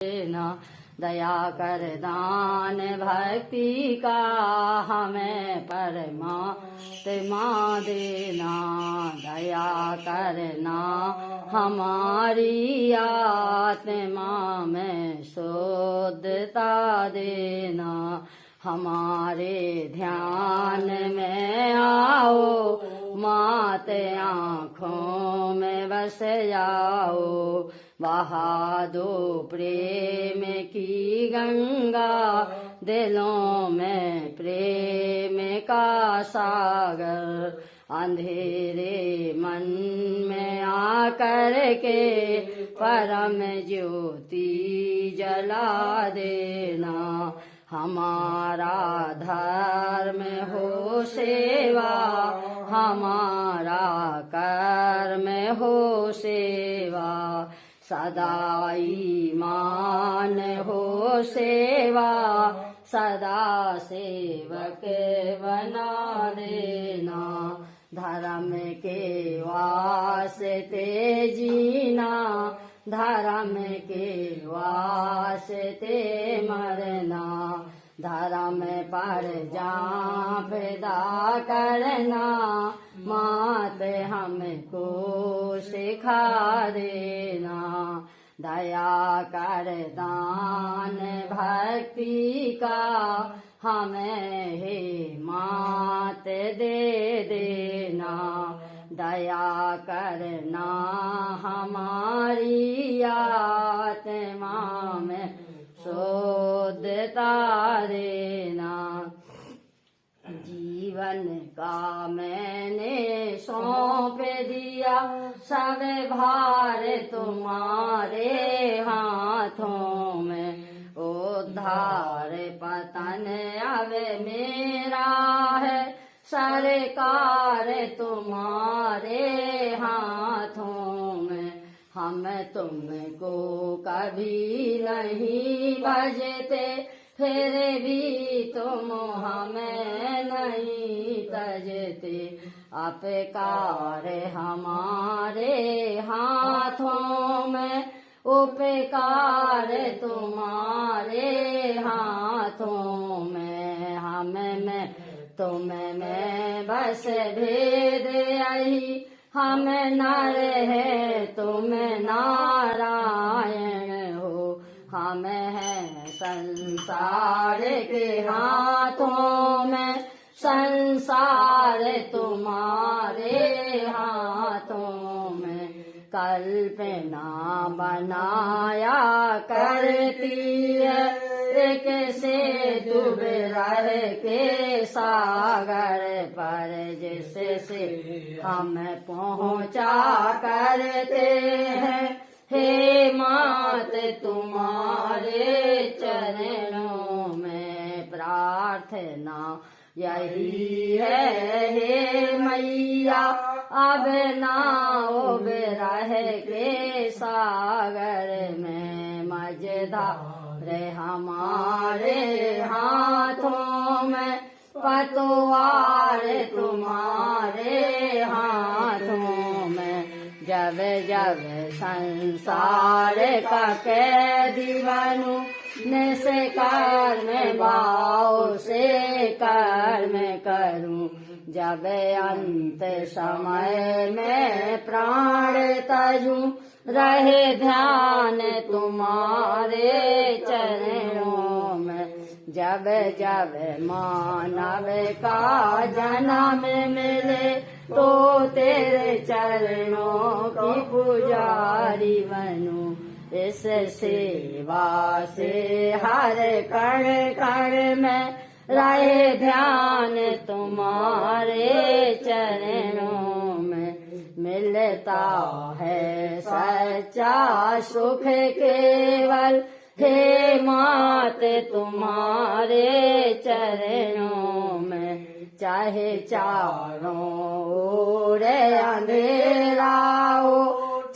देना, दया कर दान भक्ति का हमें परमात्मा देना, दया करना हमारी आत्मा में शुद्धता देना, हमारे ध्यान में आओ मात आँखों में बस जाओ, बहा दो प्रेम की गंगा, दिलों में प्रेम का सागर, अंधेरे मन में आकर के परम ज्योति जला देना, हमारा धर्म हो सेवा, हमारा कर्म हो सेवा, सदा ईमान हो सेवा, सदा सेवक बना देना, धर्म के वास्ते जीना, धर्म के वास्ते मरना, धर्म पर जान फिदा करना, मात हमको सिखा देना, दया कर दान भक्ति का हमें हे मात दे देना, दया करना हमारी आत्मा में शुद्धता देना, जीवन का मैंने सौंप दिया सब भार तुम्हारे हाथों में, उद्धार पतन अब मेरा है, सरकार तुम्हारे हाथों में, हम तुमको कभी नहीं भजते, फिर भी तुम हमें नहीं तजते, अपकार हमारे हाथों में, उपकार तुम्हारे हाथों में, हम में तुम में बस भेद यही, हम नर है तुम नारायण हो, हम हैं संसार के हाथों में, संसार तुम्हारे हाथों में, कल्पना बनाया करती है, एक से डूब रह के सागर पर, जिससे हम पहुँचा करते हैं, हे मात तुम्हारे चरणों में प्रार्थना यही है, हे मैया अब ना उब रह के सागर में, मझधार हमारे हाथों में, पतवार तुम्हारे हाथों में, जब जब संसार का कैदी बनूं, निसे कर्म भाव से कर्म करूं, जब अंत समय में प्राण तजूं, रहे ध्यान तुम्हारे चरणों में, जब जब मानव का जन्म मिले, तो तेरे चरणों की पुजारी बनूं, इस सेवा से हर कण कण में रहे ध्यान तुम्हारे चरणों में, मिलता है सच्चा सुख केवल, हे मात तुम्हारे चरणों में, चाहे चारों ओर अंधेरा हो,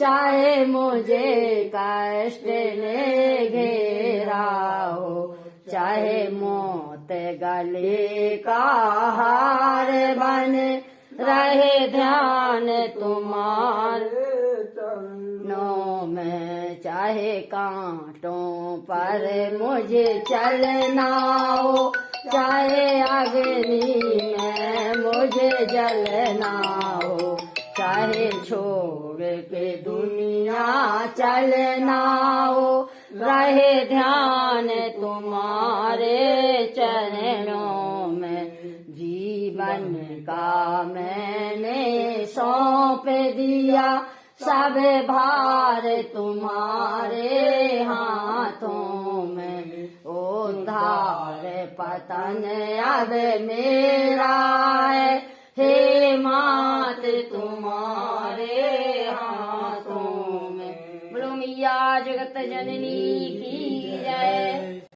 चाहे मुझे कष्ट ने घेरा हो, चाहे मौत गले का हार बने, रहे ध्यान तुम्हारे चरणों में, चाहे चाहे कांटों पर मुझे चलना हो, चाहे अग्नि में मुझे जलना हो, चाहे छोड़ के दुनिया चलना हो, रहे ध्यान तुम्हारे चरणों में। जीवन का मैंने सौंप दिया, सब भार तुम्हारे हाथों में। उद्धार पतन अब मेरा है, हे मात तुम्हारे हाथों में। बोलो मैया जगत जननी की जय।